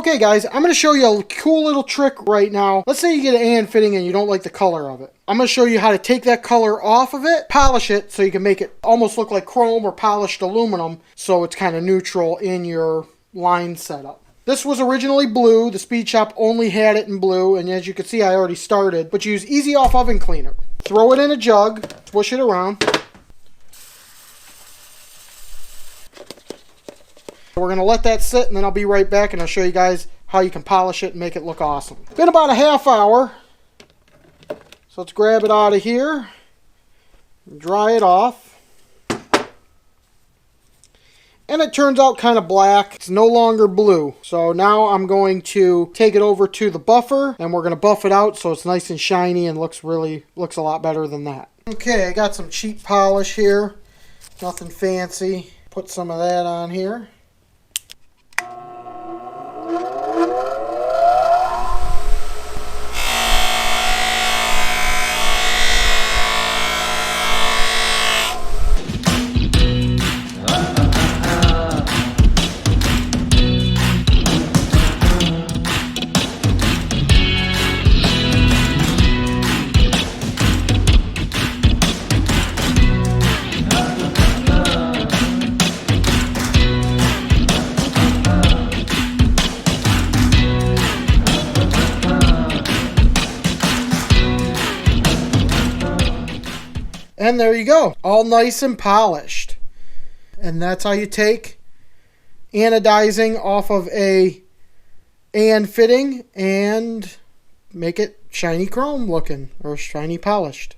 Okay guys, I'm going to show you a cool little trick right now. Let's say you get an and fitting and you don't like the color of it. I'm going to show you how to take that color off of it, polish it so you can make it almost look like chrome or polished aluminum, so it's kind of neutral in your line setup. This was originally blue. The Speed Shop only had it in blue, and as you can see I already started. But use EasyOff Oven Cleaner. Throw it in a jug, swish it around. We're going to let that sit, and then I'll be right back and I'll show you guys how you can polish it and make it look awesome. Been about a half hour, so let's grab it out of here, dry it off. And it turns out kind of black. It's no longer blue. So now I'm going to take it over to the buffer, and we're going to buff it out so it's nice and shiny and looks a lot better than that. Okay, I got some cheap polish here. Nothing fancy. Put some of that on here. And there you go, all nice and polished. And that's how you take anodizing off of a and fitting and make it shiny chrome looking or shiny polished.